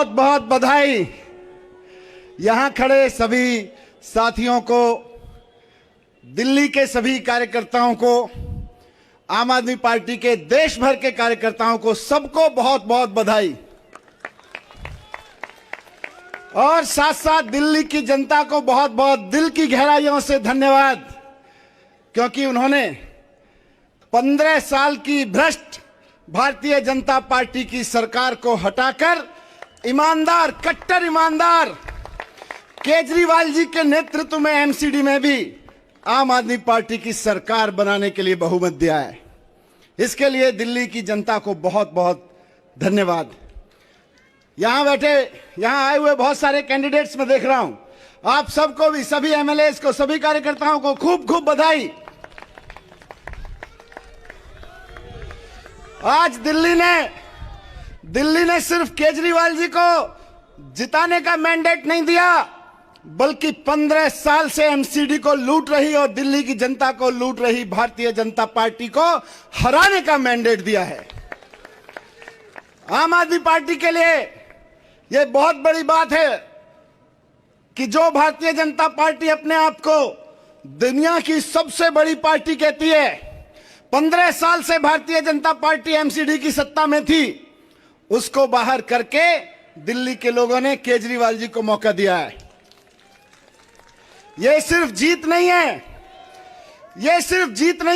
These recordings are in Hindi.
बहुत बहुत बधाई यहां खड़े सभी साथियों को, दिल्ली के सभी कार्यकर्ताओं को, आम आदमी पार्टी के देश भर के कार्यकर्ताओं को, सबको बहुत बहुत बधाई। और साथ साथ दिल्ली की जनता को बहुत बहुत दिल की गहराइयों से धन्यवाद, क्योंकि उन्होंने 15 साल की भ्रष्ट भारतीय जनता पार्टी की सरकार को हटाकर ईमानदार, कट्टर ईमानदार केजरीवाल जी के नेतृत्व में एमसीडी में भी आम आदमी पार्टी की सरकार बनाने के लिए बहुमत दिया है। इसके लिए दिल्ली की जनता को बहुत बहुत धन्यवाद। यहां बैठे, यहां आए हुए बहुत सारे कैंडिडेट्स में देख रहा हूं, आप सबको भी, सभी एमएलएस को, सभी कार्यकर्ताओं को खूब खूब बधाई। आज दिल्ली ने सिर्फ केजरीवाल जी को जिताने का मैंडेट नहीं दिया, बल्कि 15 साल से एमसीडी को लूट रही और दिल्ली की जनता को लूट रही भारतीय जनता पार्टी को हराने का मैंडेट दिया है। आम आदमी पार्टी के लिए यह बहुत बड़ी बात है कि जो भारतीय जनता पार्टी अपने आप को दुनिया की सबसे बड़ी पार्टी कहती है, 15 साल से भारतीय जनता पार्टी एमसीडी की सत्ता में थी, उसको बाहर करके दिल्ली के लोगों ने केजरीवाल जी को मौका दिया है। यह सिर्फ जीत नहीं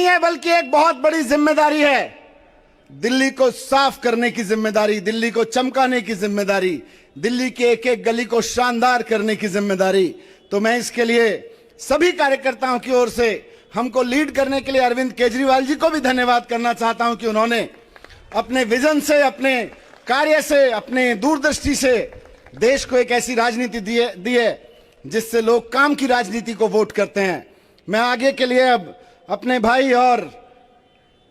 है, बल्कि एक बहुत बड़ी जिम्मेदारी है। दिल्ली को साफ करने की जिम्मेदारी, दिल्ली को चमकाने की जिम्मेदारी, दिल्ली के एक एक गली को शानदार करने की जिम्मेदारी। तो मैं इसके लिए सभी कार्यकर्ताओं की ओर से हमको लीड करने के लिए अरविंद केजरीवाल जी को भी धन्यवाद करना चाहता हूं कि उन्होंने अपने विजन से, अपने कार्य से, अपने दूरदृष्टि से देश को एक ऐसी राजनीति दी है जिससे लोग काम की राजनीति को वोट करते हैं। मैं आगे के लिए अब अपने भाई और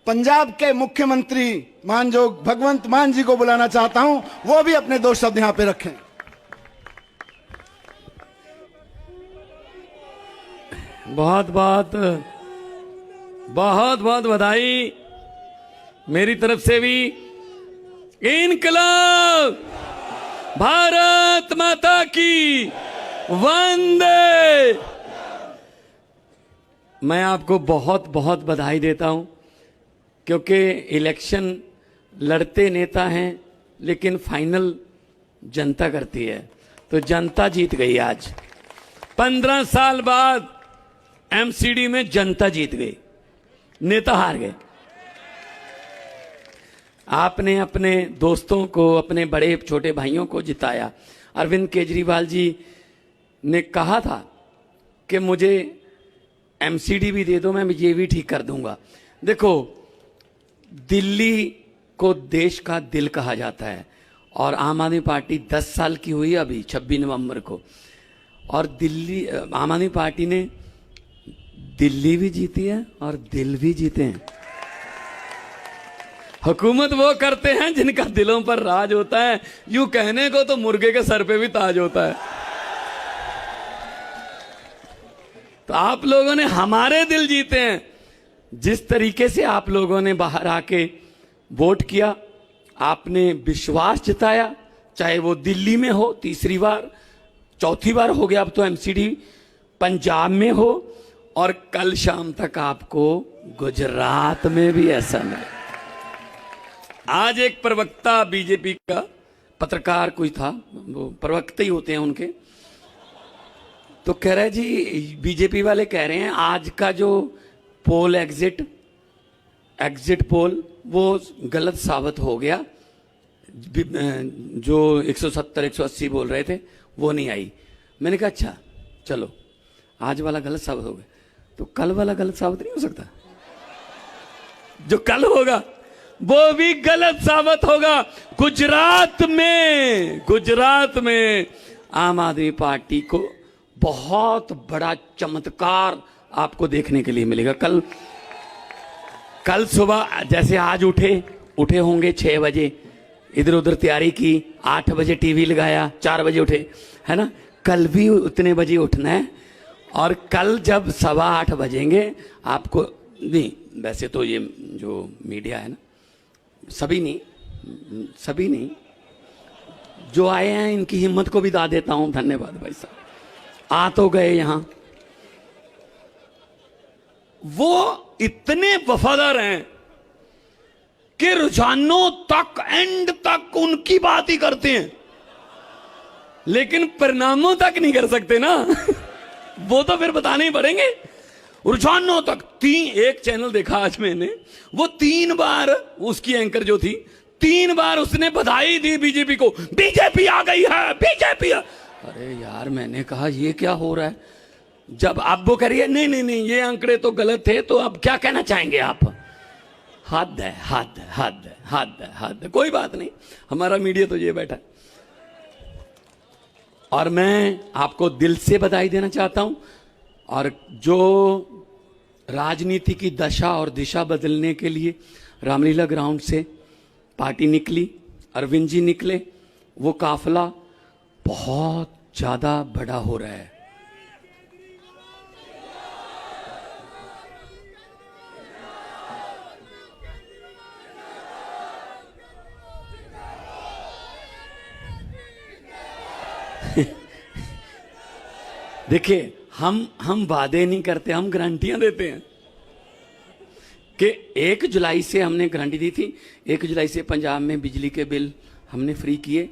पंजाब के मुख्यमंत्री मानजोग भगवंत मान जी को बुलाना चाहता हूं, वो भी अपने 2 शब्द यहां पे रखें। बहुत बहुत बधाई मेरी तरफ से भी। इनकलाब, भारत माता की वंदे। मैं आपको बहुत बहुत बधाई देता हूं, क्योंकि इलेक्शन लड़ते नेता हैं, लेकिन फाइनल जनता करती है। तो जनता जीत गई। आज 15 साल बाद एमसीडी में जनता जीत गई, नेता हार गए। आपने अपने दोस्तों को, अपने बड़े छोटे भाइयों को जिताया। अरविंद केजरीवाल जी ने कहा था कि मुझे एमसीडी भी दे दो, मैं ये भी ठीक कर दूंगा। देखो, दिल्ली को देश का दिल कहा जाता है, और आम आदमी पार्टी 10 साल की हुई अभी 26 नवंबर को, और दिल्ली, आम आदमी पार्टी ने दिल्ली भी जीती है और दिल भी जीते हैं। हुकूमत वो करते हैं जिनका दिलों पर राज होता है। यूं कहने को तो मुर्गे के सर पे भी ताज होता है। तो आप लोगों ने हमारे दिल जीते हैं। जिस तरीके से आप लोगों ने बाहर आके वोट किया, आपने विश्वास जताया, चाहे वो दिल्ली में हो, तीसरी बार, चौथी बार हो गया अब तो एमसीडी, पंजाब में हो, और कल शाम तक आपको गुजरात में भी ऐसा मिले। आज एक प्रवक्ता बीजेपी का, पत्रकार कोई था, वो प्रवक्ता ही होते हैं उनके, तो कह रहे जी, बीजेपी वाले कह रहे हैं आज का जो पोल एग्जिट पोल वो गलत साबित हो गया। जो 170 180 बोल रहे थे वो नहीं आई। मैंने कहा अच्छा चलो, आज वाला गलत साबित हो गया तो कल वाला गलत साबित नहीं हो सकता? जो कल होगा वो भी गलत साबित होगा। गुजरात में आम आदमी पार्टी को बहुत बड़ा चमत्कार आपको देखने के लिए मिलेगा। कल सुबह जैसे आज उठे होंगे 6 बजे, इधर उधर तैयारी की, 8 बजे टीवी लगाया, 4 बजे उठे, है ना? कल भी उतने बजे उठना है। और कल जब 7:15 बजेंगे आपको, नहीं वैसे तो ये जो मीडिया है ना, सभी नहीं, जो आए हैं इनकी हिम्मत को भी दा देता हूं, धन्यवाद भाई साहब। आ तो गए यहां, वो इतने वफादार हैं कि रुझानों तक, एंड तक उनकी बात ही करते हैं, लेकिन परिणामों तक नहीं कर सकते ना। वो तो फिर बताने ही पड़ेंगे। रुझानों तक एक चैनल देखा आज मैंने, वो 3 बार, उसकी एंकर जो थी, 3 बार उसने बधाई दी बीजेपी को, बीजेपी आ गई है, बीजेपी। अरे यार, मैंने कहा ये क्या हो रहा है? जब अब वो कह रही है नहीं नहीं नहीं ये आंकड़े तो गलत थे, तो अब क्या कहना चाहेंगे आप? हद है, हद हद हद हद। कोई बात नहीं, हमारा मीडिया तो ये बैठा है। और मैं आपको दिल से बधाई देना चाहता हूं। और जो राजनीति की दशा और दिशा बदलने के लिए रामलीला ग्राउंड से पार्टी निकली, अरविंद जी निकले, वो काफिला बहुत ज्यादा बड़ा हो रहा है। देखिए, हम वादे नहीं करते, हम गारंटियां देते हैं कि 1 जुलाई से हमने गारंटी दी थी, 1 जुलाई से पंजाब में बिजली के बिल हमने फ्री किए।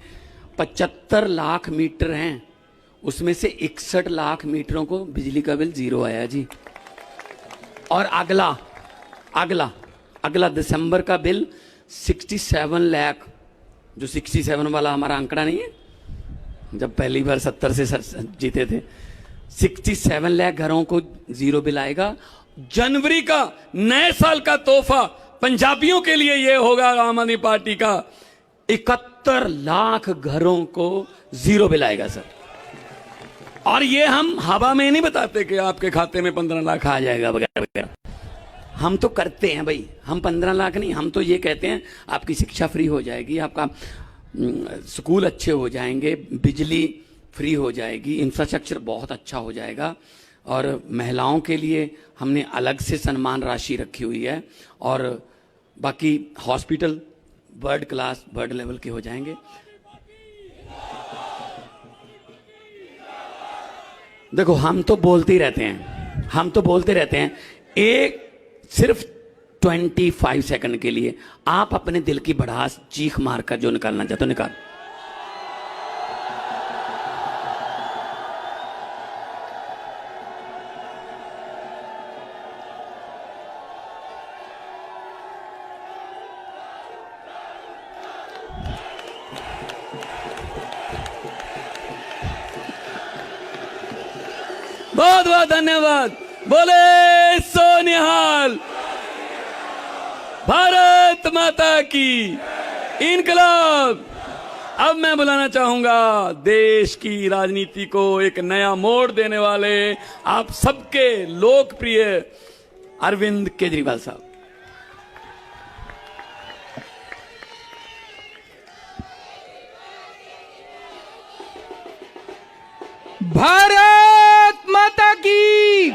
75 लाख मीटर हैं, उसमें से 61 लाख मीटरों को बिजली का बिल 0 आया जी। और अगला दिसंबर का बिल 67 लाख, जो 67 वाला हमारा आंकड़ा नहीं है, जब पहली बार 70 से जीते थे, 67 लाख घरों को 0 बिल आएगा। जनवरी का नए साल का तोहफा पंजाबियों के लिए यह होगा आम आदमी पार्टी का, 71 लाख घरों को 0 बिल आएगा सर। और ये हम हवा में नहीं बताते कि आपके खाते में 15 लाख आ जाएगा वगैरह वगैरह, हम तो करते हैं भाई। हम 15 लाख नहीं, हम तो ये कहते हैं आपकी शिक्षा फ्री हो जाएगी, आपका स्कूल अच्छे हो जाएंगे, बिजली फ्री हो जाएगी, इंफ्रास्ट्रक्चर बहुत अच्छा हो जाएगा। और महिलाओं के लिए हमने अलग से सम्मान राशि रखी हुई है, और बाकी hospital world class, world level के हो जाएंगे। देखो, हम तो बोलते ही रहते हैं, एक सिर्फ 25 सेकंड के लिए आप अपने दिल की भड़ास चीख मारकर जो निकालना चाहते हो निकाल। बहुत बहुत धन्यवाद। बोले सो निहाल, भारत माता की इनकलाब। अब मैं बुलाना चाहूंगा देश की राजनीति को एक नया मोड़ देने वाले आप सबके लोकप्रिय अरविंद केजरीवाल साहब। भारत माता की,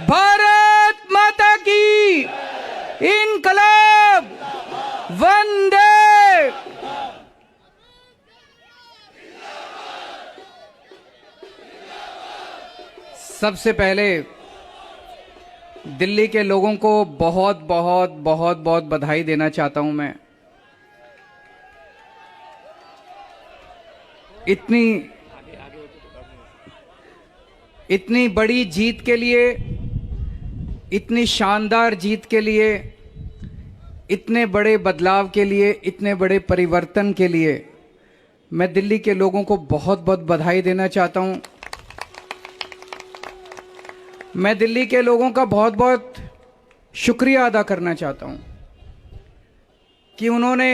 भारत माता की इनकलाब, वंदे। सबसे पहले दिल्ली के लोगों को बहुत बहुत बहुत बहुत बधाई देना चाहता हूं मैं। इतनी बड़ी जीत के लिए, इतनी शानदार जीत के लिए, इतने बड़े बदलाव के लिए, इतने बड़े परिवर्तन के लिए मैं दिल्ली के लोगों को बहुत बहुत बधाई देना चाहता हूं। मैं दिल्ली के लोगों का बहुत बहुत शुक्रिया अदा करना चाहता हूं कि उन्होंने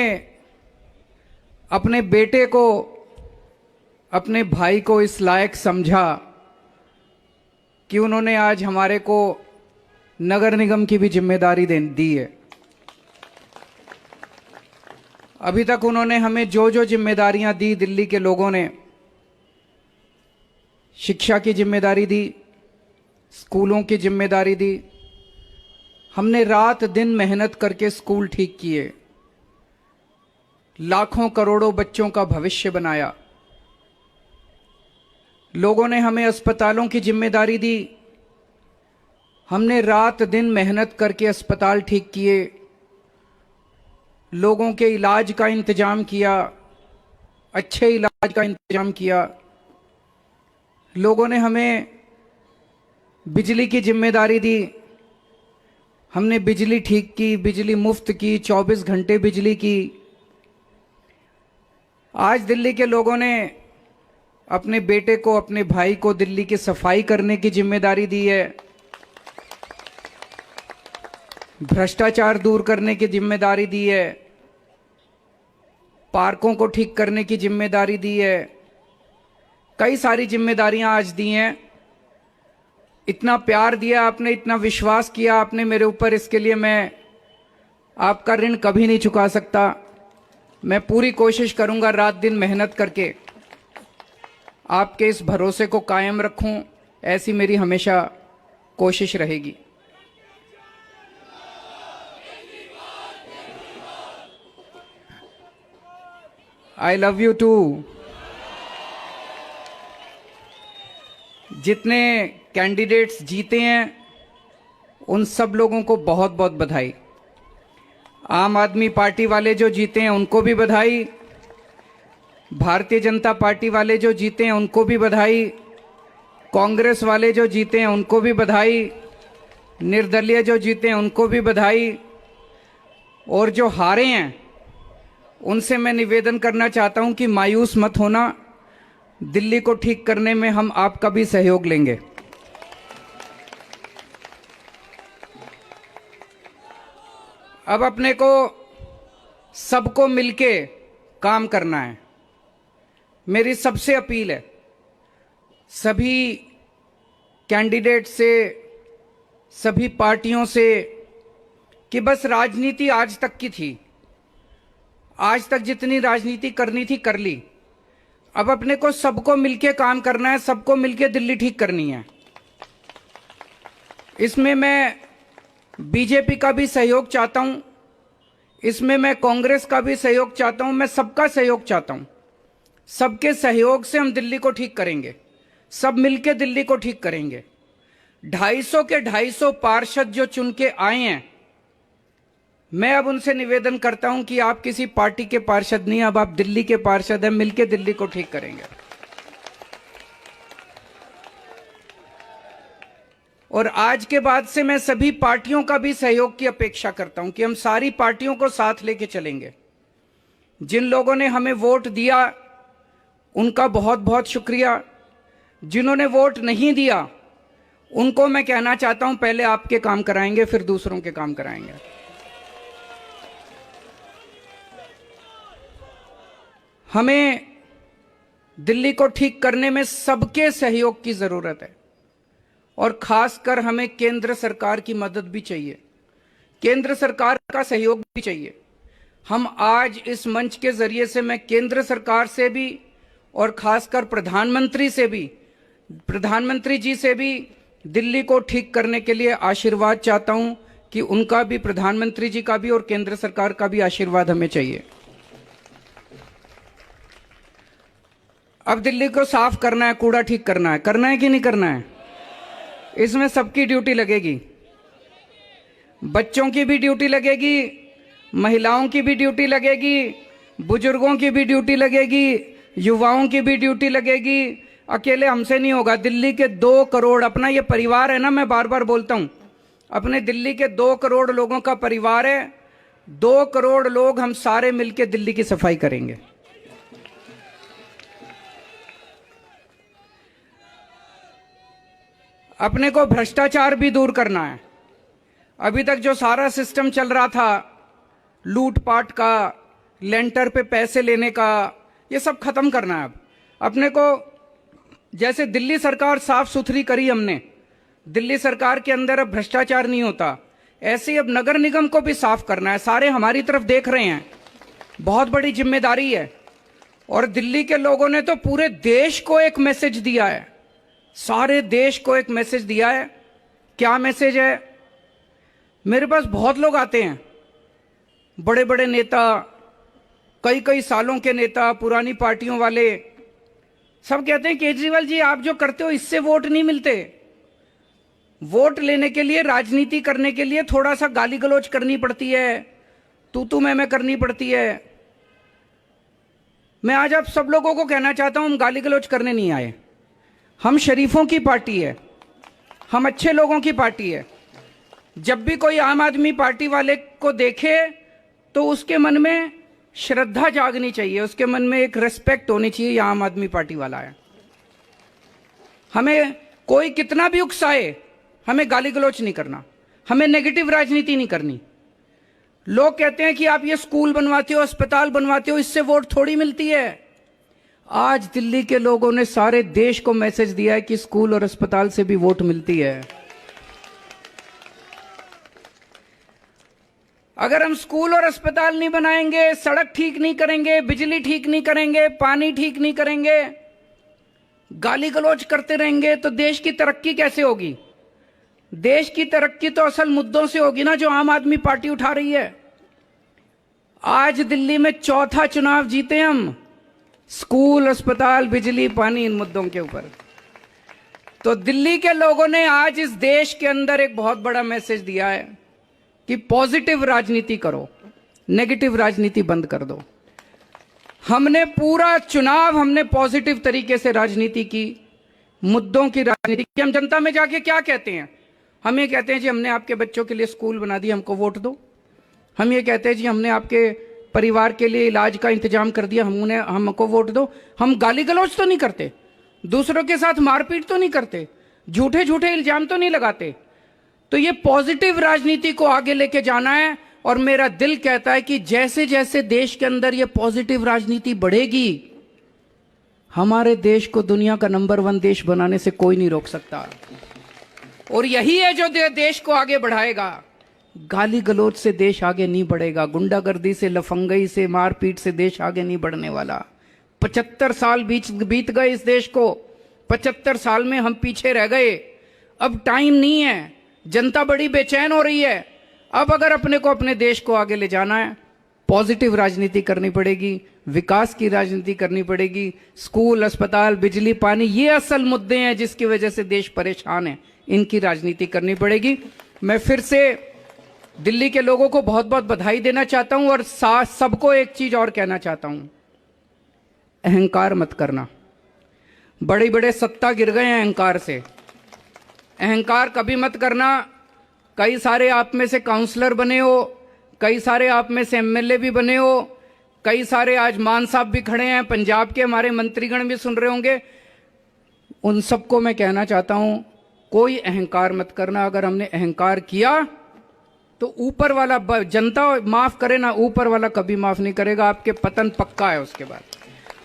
अपने बेटे को, अपने भाई को इस लायक समझा कि उन्होंने आज हमारे को नगर निगम की भी जिम्मेदारी दी है। अभी तक उन्होंने हमें जो जो जिम्मेदारियां दी, दिल्ली के लोगों ने शिक्षा की जिम्मेदारी दी, स्कूलों की जिम्मेदारी दी। हमने रात दिन मेहनत करके स्कूल ठीक किए, लाखों करोड़ों बच्चों का भविष्य बनाया। लोगों ने हमें अस्पतालों की जिम्मेदारी दी। हमने रात दिन मेहनत करके अस्पताल ठीक किए, लोगों के इलाज का इंतजाम किया, अच्छे इलाज का इंतजाम किया। लोगों ने हमें बिजली की जिम्मेदारी दी। हमने बिजली ठीक की, बिजली मुफ्त की, 24 घंटे बिजली की। आज दिल्ली के लोगों ने अपने बेटे को, अपने भाई को दिल्ली की सफाई करने की जिम्मेदारी दी है, भ्रष्टाचार दूर करने की जिम्मेदारी दी है, पार्कों को ठीक करने की जिम्मेदारी दी है। कई सारी जिम्मेदारियां आज दी हैं। इतना प्यार दिया आपने, इतना विश्वास किया आपने मेरे ऊपर, इसके लिए मैं आपका ऋण कभी नहीं चुका सकता। मैं पूरी कोशिश करूंगा रात दिन मेहनत करके आपके इस भरोसे को कायम रखूं, ऐसी मेरी हमेशा कोशिश रहेगी। I love you too. जितने कैंडिडेट्स जीते हैं उन सब लोगों को बहुत बहुत बधाई। आम आदमी पार्टी वाले जो जीते हैं उनको भी बधाई, भारतीय जनता पार्टी वाले जो जीते हैं उनको भी बधाई, कांग्रेस वाले जो जीते हैं उनको भी बधाई, निर्दलीय जो जीते हैं उनको भी बधाई, और जो हारे हैं उनसे मैं निवेदन करना चाहता हूं कि मायूस मत होना। दिल्ली को ठीक करने में हम आपका भी सहयोग लेंगे। अब अपने को सबको मिलके काम करना है। मेरी सबसे अपील है सभी कैंडिडेट से, सभी पार्टियों से, कि बस राजनीति आज तक की थी, आज तक जितनी राजनीति करनी थी कर ली। अब अपने को सबको मिलके काम करना है, सबको मिलके दिल्ली ठीक करनी है। इसमें मैं बीजेपी का भी सहयोग चाहता हूं, इसमें मैं कांग्रेस का भी सहयोग चाहता हूं, मैं सबका सहयोग चाहता हूं। सबके सहयोग से हम दिल्ली को ठीक करेंगे, सब मिलके दिल्ली को ठीक करेंगे। 250 के 250 पार्षद जो चुन के आए हैं, मैं अब उनसे निवेदन करता हूं कि आप किसी पार्टी के पार्षद नहीं, अब आप दिल्ली के पार्षद हैं, मिलके दिल्ली को ठीक करेंगे। और आज के बाद से मैं सभी पार्टियों का भी सहयोग की अपेक्षा करता हूं कि हम सारी पार्टियों को साथ लेके चलेंगे। जिन लोगों ने हमें वोट दिया उनका बहुत बहुत शुक्रिया, जिन्होंने वोट नहीं दिया उनको मैं कहना चाहता हूं पहले आपके काम कराएंगे फिर दूसरों के काम कराएंगे। हमें दिल्ली को ठीक करने में सबके सहयोग की जरूरत है, और खासकर हमें केंद्र सरकार की मदद भी चाहिए, केंद्र सरकार का सहयोग भी चाहिए। हम आज इस मंच के जरिए से मैं केंद्र सरकार से भी और खासकर प्रधानमंत्री से भी, प्रधानमंत्री जी से भी दिल्ली को ठीक करने के लिए आशीर्वाद चाहता हूं कि उनका भी, प्रधानमंत्री जी का भी और केंद्र सरकार का भी आशीर्वाद हमें चाहिए। अब दिल्ली को साफ करना है, कूड़ा ठीक करना है कि नहीं करना है? इसमें सबकी ड्यूटी लगेगी, बच्चों की भी ड्यूटी लगेगी, महिलाओं की भी ड्यूटी लगेगी, बुजुर्गों की भी ड्यूटी लगेगी, युवाओं की भी ड्यूटी लगेगी। अकेले हमसे नहीं होगा। दिल्ली के 2 करोड़, अपना ये परिवार है ना, मैं बार बार बोलता हूं, अपने दिल्ली के 2 करोड़ लोगों का परिवार है। 2 करोड़ लोग हम सारे मिलकर दिल्ली की सफाई करेंगे। अपने को भ्रष्टाचार भी दूर करना है। अभी तक जो सारा सिस्टम चल रहा था, लूटपाट का, लेंटर पे पैसे लेने का, ये सब खत्म करना है। अब अपने को, जैसे दिल्ली सरकार साफ सुथरी करी हमने, दिल्ली सरकार के अंदर अब भ्रष्टाचार नहीं होता, ऐसे ही अब नगर निगम को भी साफ करना है। सारे हमारी तरफ देख रहे हैं, बहुत बड़ी जिम्मेदारी है। और दिल्ली के लोगों ने तो पूरे देश को एक मैसेज दिया है, सारे देश को एक मैसेज दिया है। क्या मैसेज है? मेरे पास बहुत लोग आते हैं, बड़े बड़े नेता, कई कई सालों के नेता, पुरानी पार्टियों वाले सब कहते हैं केजरीवाल जी आप जो करते हो इससे वोट नहीं मिलते। वोट लेने के लिए, राजनीति करने के लिए थोड़ा सा गाली गलौज करनी पड़ती है, तू मैं करनी पड़ती है। मैं आज आप सब लोगों को कहना चाहता हूं, हम गाली गलौज करने नहीं आए। हम शरीफों की पार्टी है, हम अच्छे लोगों की पार्टी है। जब भी कोई आम आदमी पार्टी वाले को देखे तो उसके मन में श्रद्धा जागनी चाहिए, उसके मन में एक रिस्पेक्ट होनी चाहिए, ये आम आदमी पार्टी वाला है। हमें कोई कितना भी उकसाए, हमें गाली गलौज नहीं करना, हमें नेगेटिव राजनीति नहीं करनी। लोग कहते हैं कि आप ये स्कूल बनवाते हो, अस्पताल बनवाते हो, इससे वोट थोड़ी मिलती है। आज दिल्ली के लोगों ने सारे देश को मैसेज दिया है कि स्कूल और अस्पताल से भी वोट मिलती है। अगर हम स्कूल और अस्पताल नहीं बनाएंगे, सड़क ठीक नहीं करेंगे, बिजली ठीक नहीं करेंगे, पानी ठीक नहीं करेंगे, गाली गलौज करते रहेंगे तो देश की तरक्की कैसे होगी? देश की तरक्की तो असल मुद्दों से होगी ना, जो आम आदमी पार्टी उठा रही है। आज दिल्ली में चौथा चुनाव जीते हम, स्कूल, अस्पताल, बिजली, पानी, इन मुद्दों के ऊपर। तो दिल्ली के लोगों ने आज इस देश के अंदर एक बहुत बड़ा मैसेज दिया है कि पॉजिटिव राजनीति करो, नेगेटिव राजनीति बंद कर दो। हमने पूरा चुनाव हमने पॉजिटिव तरीके से राजनीति की, मुद्दों की राजनीति की। हम जनता में जाके क्या कहते हैं? हम ये कहते हैं जी हमने आपके बच्चों के लिए स्कूल बना दिया, हमको वोट दो। हम ये कहते हैं जी हमने आपके परिवार के लिए इलाज का इंतजाम कर दिया, हमको वोट दो। हम गाली गलौज तो नहीं करते, दूसरों के साथ मारपीट तो नहीं करते, झूठे झूठे इल्जाम तो नहीं लगाते। तो ये पॉजिटिव राजनीति को आगे लेके जाना है। और मेरा दिल कहता है कि जैसे जैसे देश के अंदर ये पॉजिटिव राजनीति बढ़ेगी, हमारे देश को दुनिया का नंबर 1 देश बनाने से कोई नहीं रोक सकता। और यही है जो देश को आगे बढ़ाएगा। गाली गलौज से देश आगे नहीं बढ़ेगा, गुंडागर्दी से, लफंगई से, मारपीट से देश आगे नहीं बढ़ने वाला। 75 साल बीत गए इस देश को, 75 साल में हम पीछे रह गए। अब टाइम नहीं है, जनता बड़ी बेचैन हो रही है। अब अगर अपने को, अपने देश को आगे ले जाना है, पॉजिटिव राजनीति करनी पड़ेगी, विकास की राजनीति करनी पड़ेगी। स्कूल, अस्पताल, बिजली, पानी, ये असल मुद्दे हैं जिसकी वजह से देश परेशान है, इनकी राजनीति करनी पड़ेगी। मैं फिर से दिल्ली के लोगों को बहुत बहुत बधाई देना चाहता हूं और सबको एक चीज और कहना चाहता हूं, अहंकार मत करना। बड़े बड़े सत्ता गिर गए हैं अहंकार से, अहंकार कभी मत करना। कई सारे आप में से काउंसलर बने हो, कई सारे आप में से एमएलए भी बने हो, कई सारे आज मान साहब भी खड़े हैं, पंजाब के हमारे मंत्रीगण भी सुन रहे होंगे। उन सबको मैं कहना चाहता हूं, कोई अहंकार मत करना। अगर हमने अहंकार किया तो ऊपर वाला, जनता माफ करे ना, ऊपर वाला कभी माफ नहीं करेगा, आपके पतन पक्का है उसके बाद।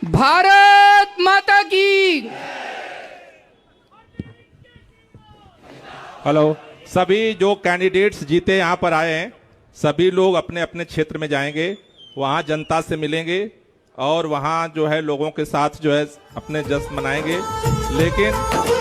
भारत माता की। हेलो, सभी जो कैंडिडेट्स जीते यहाँ पर आए हैं, सभी लोग अपने अपने क्षेत्र में जाएंगे, वहाँ जनता से मिलेंगे और वहाँ जो है लोगों के साथ जो है अपने जश्न मनाएंगे। लेकिन